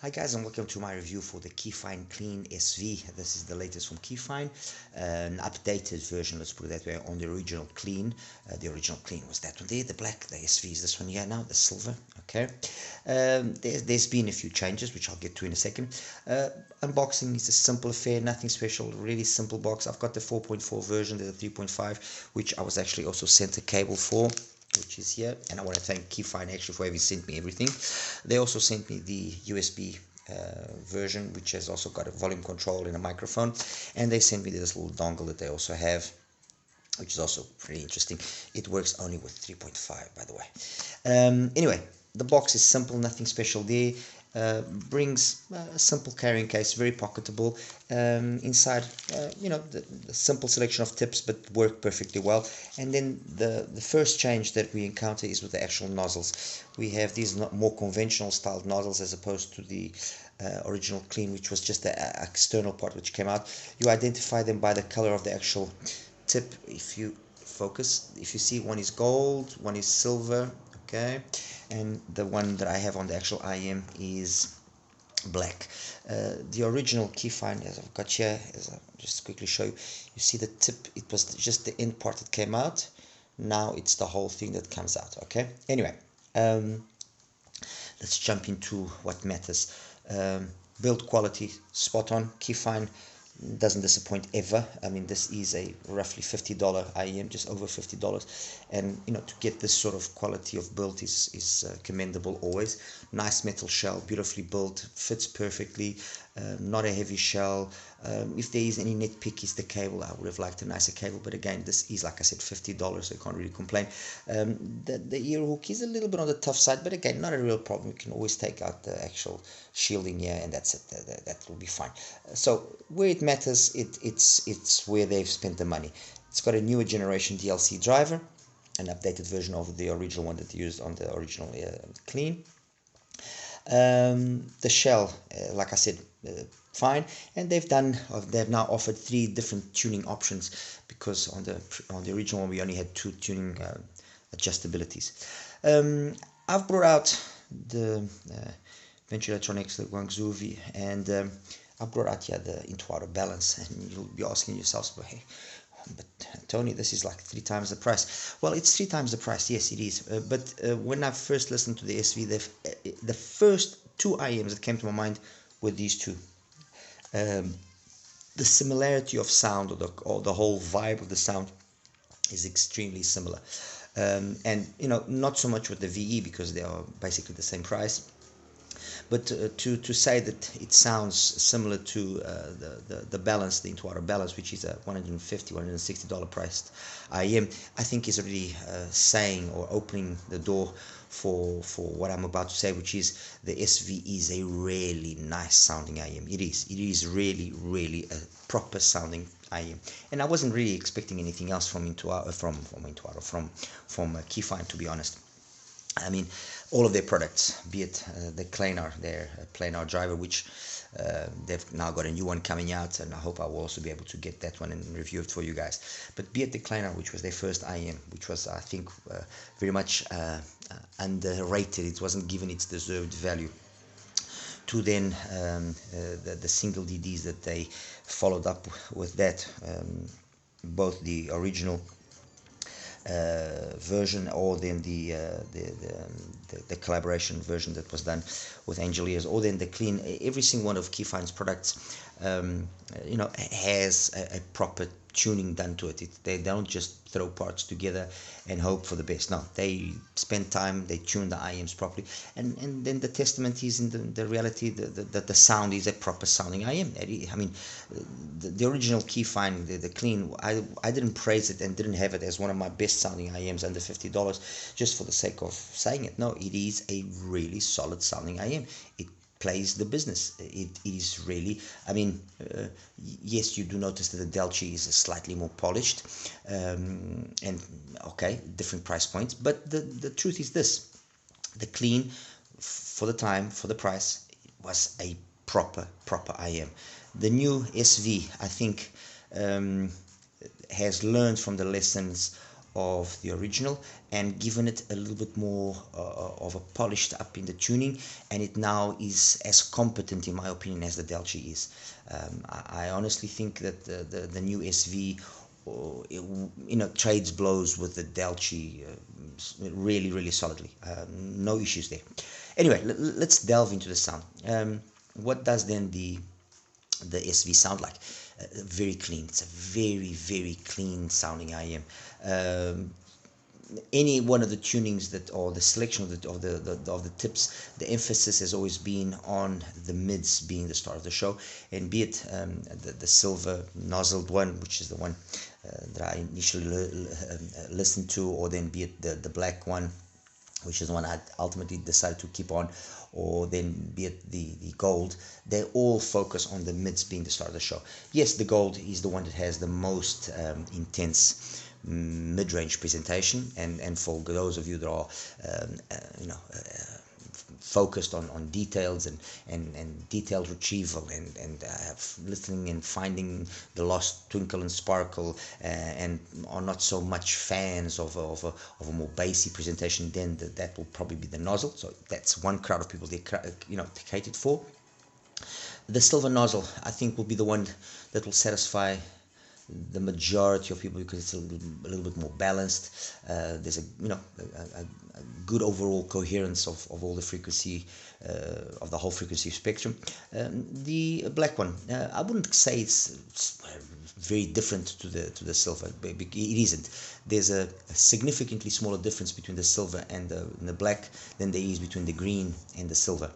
Hi guys, and welcome to my review for the KEFINE Klean SV. This is the latest from KEFINE, an updated version, let's put it that way, on the original Klean. The original Klean was that one there, the black. The SV is this one here now, the silver. Okay. There's been a few changes, which I'll get to in a second. Unboxing is a simple affair, nothing special, really simple box. I've got the 4.4 version, the 3.5, which I was actually also sent a cable for, which is here, and I want to thank KEFINE actually for having sent me everything. They also sent me the USB version, which has also got a volume control and a microphone, and they sent me this little dongle that they also have, which is also pretty interesting. It works only with 3.5, by the way. Anyway, the box is simple, nothing special there. Brings a simple carrying case, very pocketable. Inside, the simple selection of tips, but work perfectly well. And then the first change that we encounter is with the actual nozzles. We have these more conventional styled nozzles as opposed to the original Klean, which was just the external part which came out. You identify them by the color of the actual tip. If you focus, if you see, one is gold, one is silver, okay, and the one that I have on the actual IM is black. The original KEFINE, as I've got here, as I'll just quickly show you, you see the tip, it was just the end part that came out. Now it's the whole thing that comes out. Okay, anyway, let's jump into what matters. Build quality, spot on. KEFINE doesn't disappoint ever. I mean, this is a roughly $50 IM, just over $50, and to get this sort of quality of build is commendable always. Nice metal shell, beautifully built, fits perfectly, not a heavy shell. If there is any nitpick, is the cable. I would have liked a nicer cable, but again, this is, like I said, $50, so I can't really complain. The ear hook is a little bit on the tough side, but again, not a real problem. You can always take out the actual shielding here, and that's it. That will be fine. So where it matters, it's where they've spent the money. It's got a newer generation DLC driver, an updated version of the original one that they used on the original Klean. The shell, like I said, fine, and they've now offered 3 different tuning options, because on the original one we only had 2 tuning adjustabilities. I've brought out the Venture Electronics, the Guangzhi, and I brought out here the Intuado balance, and you'll be asking yourselves, hey, but Tony, this is like 3 times the price. Well, it's 3 times the price, yes, it is. But when I first listened to the SV, the first 2 IMs that came to my mind were these 2. The similarity of sound, or the whole vibe of the sound, is extremely similar. And not so much with the VE, because they are basically the same price. But to say that it sounds similar to the balance, the Intuado balance, which is a $150, $160 priced IM, I think is already saying, or opening the door for what I'm about to say, which is the SV is a really nice sounding IM. It is really, really a proper sounding IM, and I wasn't really expecting anything else from KEFINE, to be honest. I mean, all of their products, be it the Klean, their planar driver, which they've now got a new one coming out, and I hope I will also be able to get that one and review it for you guys. But be it the Klean, which was their first IM, which was, I think, very much underrated. It wasn't given its deserved value. To then the single DDs that they followed up with that, both the original version, or then the collaboration version that was done with Angeliers, or then the Klean. Every single one of KEFINE's products has a proper tuning done to it. They don't just throw parts together and hope for the best. No, they spend time, they tune the IMs properly, and then the testament is in the reality that the sound is a proper sounding IM. I mean, the original KEFINE, the Klean, I didn't praise it and didn't have it as one of my best sounding IMs under $50 just for the sake of saying it. No, it is a really solid sounding IM. It plays the business. It is really, I mean, yes, you do notice that the Delci is slightly more polished, and okay, different price points, but the truth is this: the Klean, for the time, for the price, was a proper IM. The new SV, I think, has learned from the lessons of the original and given it a little bit more of a polished up in the tuning, and it now is as competent in my opinion as the Delci is. I honestly think that the new SV trades blows with the Delci really solidly. No issues there. Anyway, let's delve into the sound. What does then the SV sound like? Very clean. It's a very clean sounding IM. Any one of the tunings that, or the selection of the tips, the emphasis has always been on the mids being the start of the show, and be it the silver nozzled one, which is the one that I initially listened to, or then be it the black one, which is the one I ultimately decided to keep on, or then be it the gold. They all focus on the mids being the start of the show. Yes, the gold is the one that has the most intense mid-range presentation, and for those of you that are focused on details and detailed retrieval and listening and finding the lost twinkle and sparkle, and are not so much fans of a more bassy presentation, then that will probably be the nozzle. So that's one crowd of people they catered for. The silver nozzle, I think, will be the one that will satisfy the majority of people because it's a little bit more balanced. There's a good overall coherence of all the frequency, of the whole frequency spectrum. The black one, I wouldn't say it's very different to the silver. It isn't. There's a significantly smaller difference between the silver and the black than there is between the green and the silver.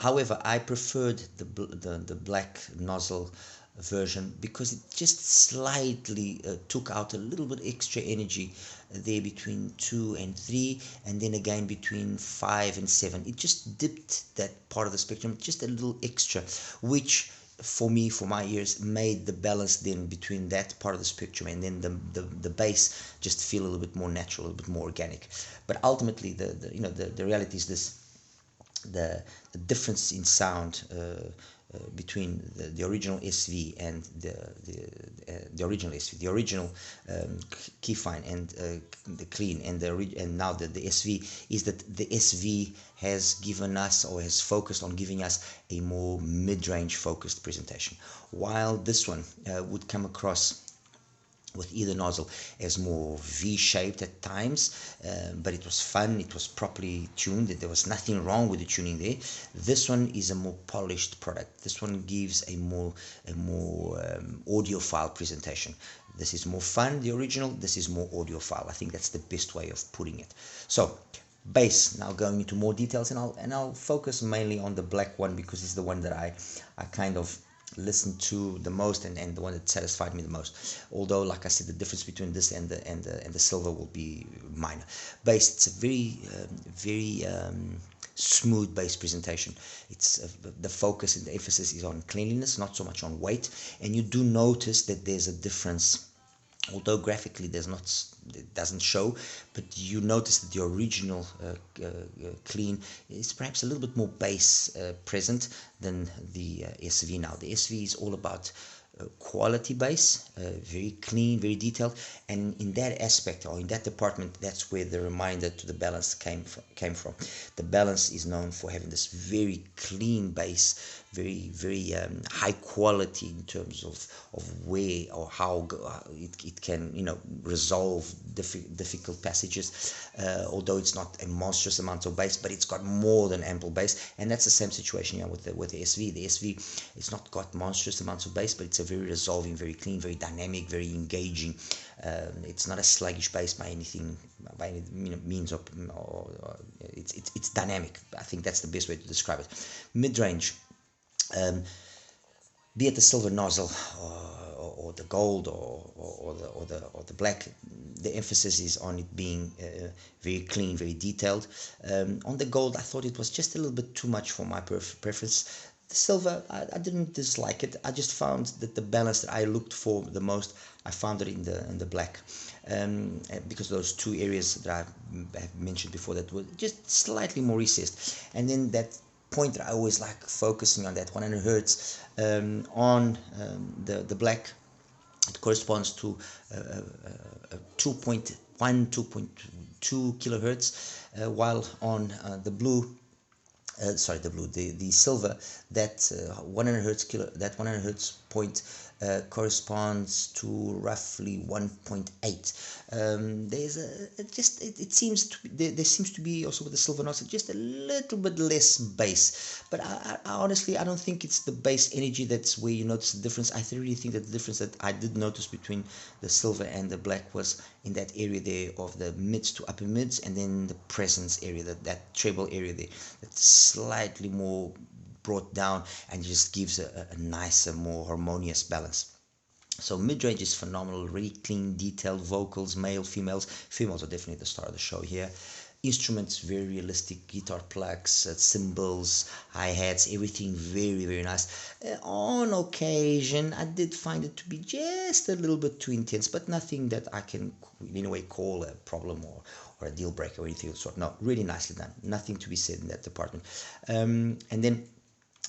However, I preferred the black nozzle version because it just slightly took out a little bit extra energy there between 2 and 3, and then again between 5 and 7. It just dipped that part of the spectrum just a little extra, which for me, for my ears, made the balance then between that part of the spectrum and then the bass just feel a little bit more natural, a little bit more organic. But ultimately, the reality is this: the difference in sound between the original SV and the original SV, the original KEFINE and the Klean and now the SV, is that the SV has given us, or has focused on giving us, a more mid-range focused presentation, while this one would come across with either nozzle as more V-shaped at times, but it was fun, it was properly tuned, there was nothing wrong with the tuning there. This one is a more polished product. This one gives a more audiophile presentation. This is more fun, the original. This is more audiophile. I think that's the best way of putting it. So bass, now going into more details, and I'll focus mainly on the black one because it's the one that I kind of listened to the most, and the one that satisfied me the most. Although, like I said, the difference between this and the silver will be minor. Bass, it's a very smooth bass presentation. It's the focus and the emphasis is on cleanliness, not so much on weight, and you do notice that there's a difference. Although graphically it doesn't show, but you notice that the original Klean is perhaps a little bit more bass present than the SV now. The SV is all about quality bass, very clean, very detailed, and in that aspect, or in that department, that's where the reminder to the balance came from. The balance is known for having this very clean bass, very high quality in terms of where or how it can resolve difficult passages, although it's not a monstrous amount of bass, but it's got more than ample bass. And that's the same situation here with the SV. The SV, it's not got monstrous amounts of bass, but it's a very resolving, very clean, very dynamic, very engaging. It's not a sluggish bass by any means, or it's dynamic. I think that's the best way to describe it. Mid-range, be it the silver nozzle or the gold or the black, the emphasis is on it being very clean, very detailed. On the gold, I thought it was just a little bit too much for my preference. The silver, I didn't dislike it. I just found that the balance that I looked for the most, I found it in the black, because those two areas that I have mentioned before that were just slightly more recessed, and then that point that I always like focusing on, that 100 hertz on the black, It corresponds to 2.1, 2.2 kilohertz, while on the blue, the silver, that 100 hertz that 100 hertz point corresponds to roughly 1.8. There's it seems to be, there seems to be also with the silver notes just a little bit less bass, but I honestly I don't think it's the bass energy that's where you notice the difference. I really think that the difference that I did notice between the silver and the black was in that area there of the mids to upper mids, and then the presence area, that treble area there, that's slightly more brought down and just gives a nicer, more harmonious balance. So mid-range is phenomenal, really clean, detailed vocals, male, females. Females are definitely the star of the show here. Instruments, very realistic, guitar plucks, cymbals, hi-hats, everything very, very nice. On occasion, I did find it to be just a little bit too intense, but nothing that I can in a way call a problem or a deal breaker or anything of the sort. No, really nicely done. Nothing to be said in that department. And then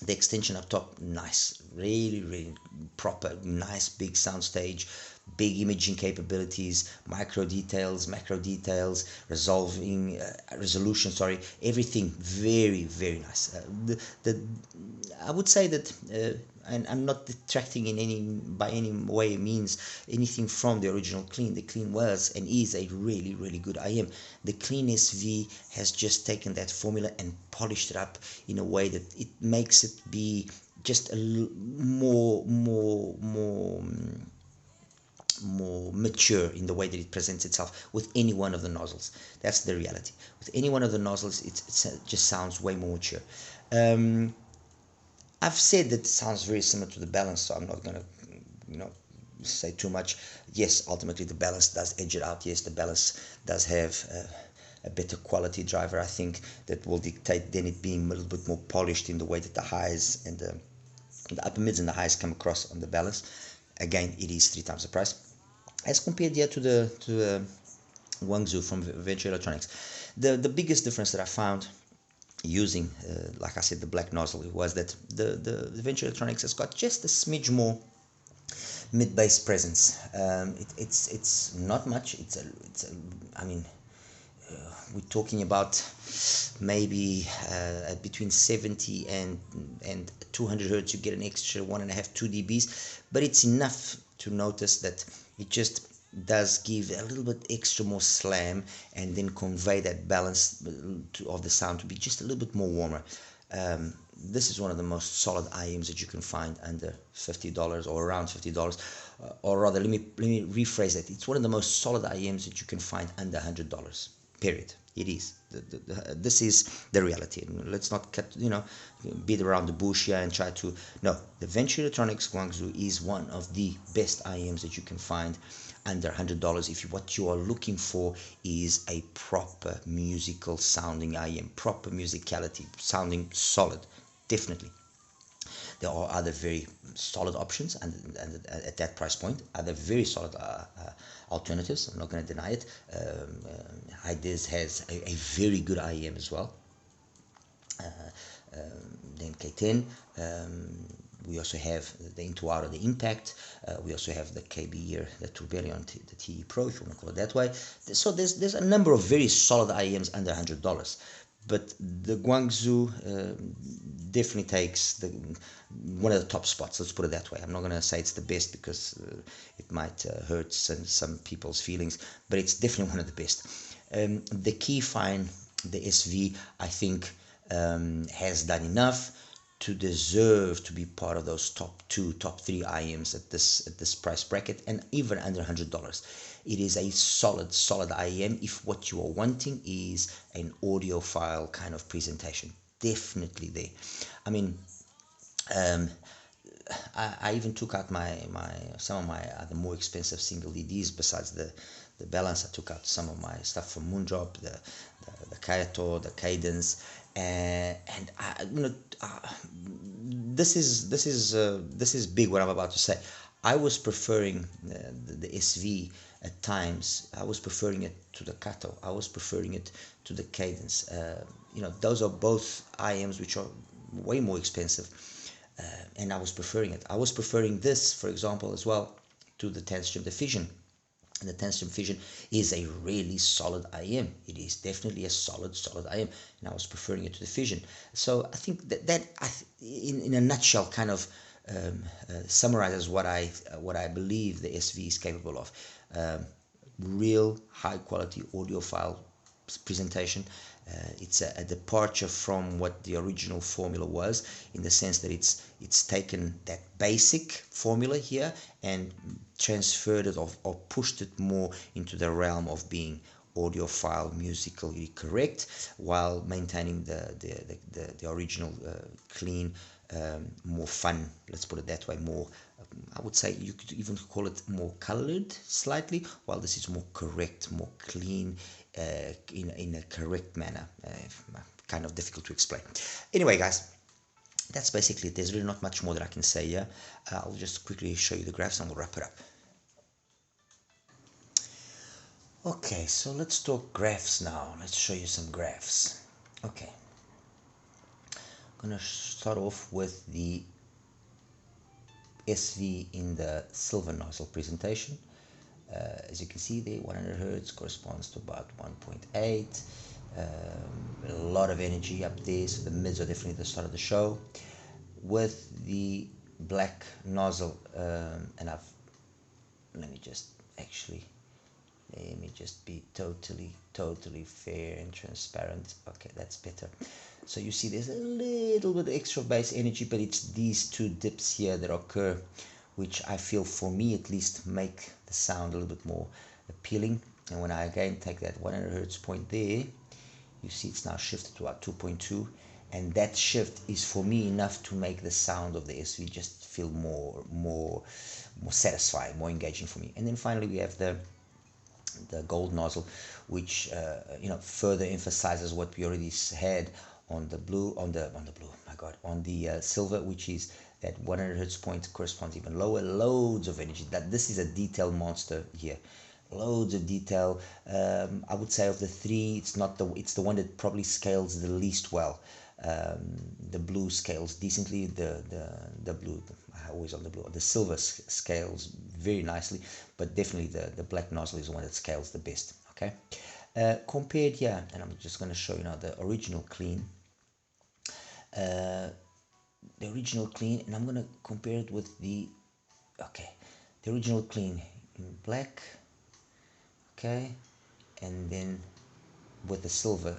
the extension up top, nice, really, really proper, nice big sound stage, big imaging capabilities, micro details, macro details, resolution, sorry, everything very, very nice. I would say that, and I'm not detracting by any way means anything from the original Klean. The Klean was and is a really, really good IM. The Klean SV has just taken that formula and polished it up in a way that it makes it be just a more mature in the way that it presents itself with any one of the nozzles. That's the reality. With any one of the nozzles, it just sounds way more mature. I've said that it sounds very similar to the balance, so I'm not going to, say too much. Yes, ultimately the balance does edge it out. Yes, the balance does have a better quality driver, I think, that will dictate then it being a little bit more polished in the way that the highs and the upper mids and the highs come across on the balance. Again, it is 3 times the price. As compared here to the Guangzhi from Venture Electronics, the biggest difference that I found using, like I said, the black nozzle, was that the Venture Electronics has got just a smidge more mid-bass presence. It's not much. I mean, we're talking about maybe between 70 and 200 hertz. You get an extra 1.5, 2 dBs, but it's enough to notice that it just does give a little bit extra more slam and then convey that balance of the sound to be just a little bit more warmer. This is one of the most solid IMs that you can find under $50 or around $50, or rather, let me rephrase that. It's one of the most solid IMs that you can find under $100. Period. It is. This is the reality. Let's not beat around the bush here and try to. No, the Venture Electronics Guangzhi is one of the best IMs that you can find under $100 if what you are looking for is a proper musical sounding IM, proper musicality, sounding solid. Definitely. There are other very solid options, and at that price point, other very solid alternatives. I'm not going to deny it. HIFIGO has a very good IEM as well. Then K10. We also have the Into-Out of the Impact. We also have the KB here, the Tourbillon, the TE Pro, if you want to call it that way. So there's a number of very solid IEMs under $100. But the Guangzhi definitely takes one of the top spots. Let's put it that way. I'm not going to say it's the best because it might hurt some people's feelings, but it's definitely one of the best. The KEFINE, the SV, I think has done enough to deserve to be part of those top 3 IMs at this price bracket, and even under $100. It is a solid IEM if what you are wanting is an audiophile kind of presentation. Definitely there. I mean, I even took out some of my other more expensive single DDs besides the balance. I took out some of my stuff from Moondrop, the Kayato, the Cadence, and this is big what I'm about to say. I was preferring the SV at times. I was preferring it to the Kato. I was preferring it to the Cadence. Those are both IMs which are way more expensive, and I was preferring it. I was preferring this, for example, as well, to the tensor the fission. And the tensor fission is a really solid IM. It is definitely a solid IM, and I was preferring it to the fission. So I think that in a nutshell, kind of summarizes what I believe the SV is capable of. Real high quality audiophile presentation. It's a departure from what the original formula was, in the sense that it's taken that basic formula here and transferred it or pushed it more into the realm of being audiophile, musically correct, while maintaining the original clean, more fun, let's put it that way, more, I would say you could even call it more colored slightly, while this is more correct, more clean, in a correct manner. Kind of difficult to explain. Anyway, guys, that's basically it. There's really not much more that I can say here. I'll just quickly show you the graphs and we'll wrap it up. Okay, so let's talk graphs now. Let's show you some graphs. Okay, I'm gonna start off with the SV in the silver nozzle presentation. As you can see there, 100 Hertz corresponds to about 1.8. A lot of energy up there, so the mids are definitely the start of the show. With the black nozzle, and let me just be totally fair and transparent. Okay, that's better. So you see there's a little bit extra bass energy, but it's these two dips here that occur, which I feel, for me at least, make the sound a little bit more appealing. And when I again take that 100 Hertz point there, you see it's now shifted to about 2.2, and that shift is for me enough to make the sound of the SV just feel more satisfying, more engaging for me. And then finally we have the gold nozzle, which further emphasizes what we already had on the blue, on the silver, which is that 100 Hertz point corresponds even lower. Loads of energy. That this is a detail monster here. Loads of detail. I would say of the three, it's the one that probably scales the least well. The blue scales decently. The blue, always on the blue. The silver scales very nicely, but definitely the black nozzle is the one that scales the best. Okay. Compared here, and I'm just going to show you now the original clean. And I'm going to compare it with the original clean in black, okay, and then with the silver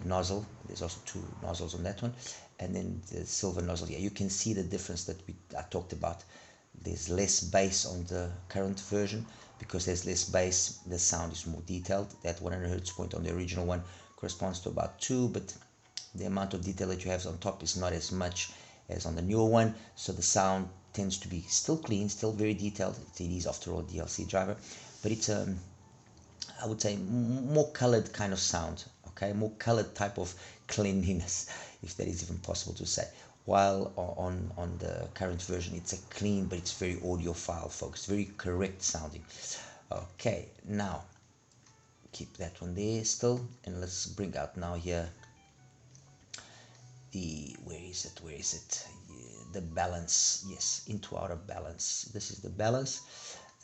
nozzle. There's also two nozzles on that one, and then the silver nozzle. Yeah, you can see the difference that I talked about. There's less bass on the current version. Because there's less bass, the sound is more detailed. That 100 Hertz point on the original one corresponds to about 2, but the amount of detail that you have on top is not as much as on the newer one, so the sound tends to be still clean, still very detailed. It is, after all, a DLC driver, but it's I would say more colored kind of sound. Okay, more colored type of cleanliness, if that is even possible to say. While on the current version, it's a clean, but it's very audiophile focused, very correct sounding. Okay, now keep that one there still, and let's bring out now here the where is it? The balance. Yes, into out of balance. This is the balance.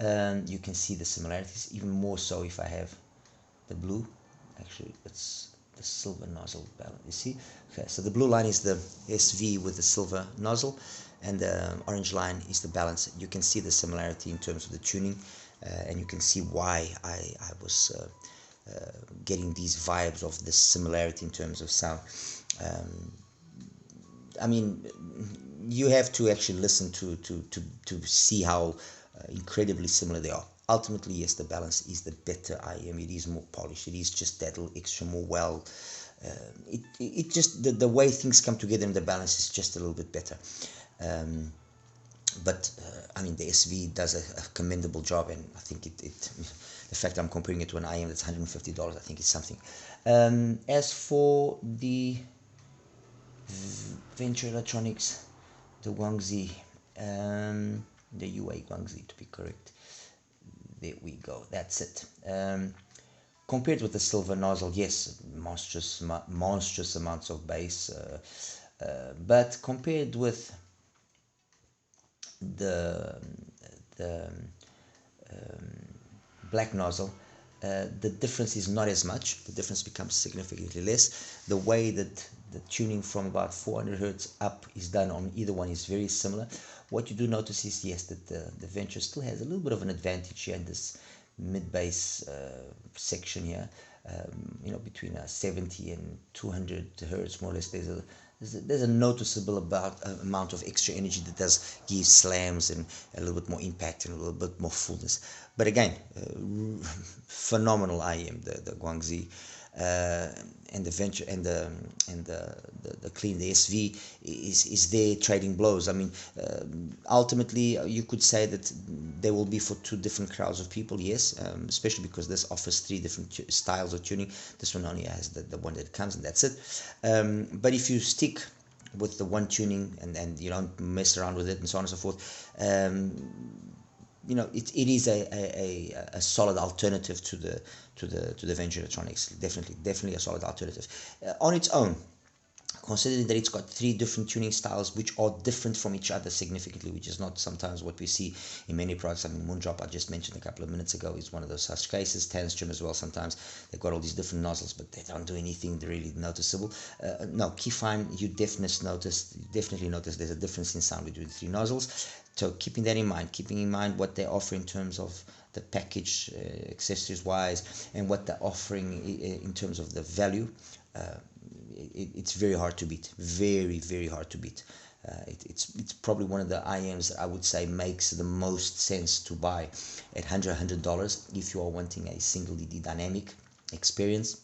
You can see the similarities even more so if I have the blue. Actually, it's the silver nozzle balance. You see? Okay, so the blue line is the SV with the silver nozzle, and the orange line is the balance. You can see the similarity in terms of the tuning, and you can see why I was getting these vibes of the similarity in terms of sound. I mean, you have to actually listen to see how incredibly similar they are. Ultimately, yes, the balance is the better IM. It is more polished. It is just that little extra more well. It just the way things come together in the balance is just a little bit better. But I mean, the SV does a commendable job, and I think the fact I'm comparing it to an IM that's $150, I think it's something. As for the Venture Electronics, the Guangzhi, the UA Guangzhi to be correct. There we go. That's it. Compared with the silver nozzle, yes, monstrous amounts of bass. But compared with the the black nozzle, the difference is not as much. The difference becomes significantly less. The way that the tuning from about 400 hertz up is done on either one is very similar. What you do notice is, yes, that the Venture still has a little bit of an advantage here in this mid-bass section here. You know, between 70 and 200 hertz, more or less, there's a noticeable amount of extra energy that does give slams and a little bit more impact and a little bit more fullness. But again, phenomenal IEM, the Guangzhi, and the Venture and the Klean, the SV is there trading blows. I mean, ultimately you could say that they will be for two different crowds of people, yes, especially because this offers three different styles of tuning. This one only has the one that comes, and that's it. But if you stick with the one tuning and you don't mess around with it and so on and so forth, you know, it is a solid alternative to the Venture Electronics. Definitely a solid alternative on its own, considering that it's got three different tuning styles which are different from each other significantly, which is not sometimes what we see in many products. I mean, Moondrop, I just mentioned a couple of minutes ago, is one of those such cases. Tanstrom as well, sometimes they've got all these different nozzles, but they don't do anything really noticeable. No, KEFINE, you definitely notice there's a difference in sound between the three nozzles. So keeping that in mind, keeping in mind what they offer in terms of the package, accessories wise, and what they're offering in terms of the value, it's very hard to beat. Very hard to beat. It's probably one of the IMs that I would say makes the most sense to buy at $100 if you are wanting a single DD dynamic experience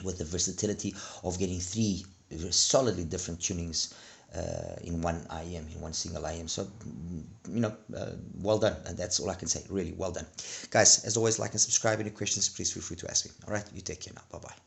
with the versatility of getting three solidly different tunings in one IM, in one single IM. So, you know, well done. And that's all I can say. Really well done. Guys, as always, like and subscribe. Any questions, please feel free to ask me. All right, you take care now. Bye-bye.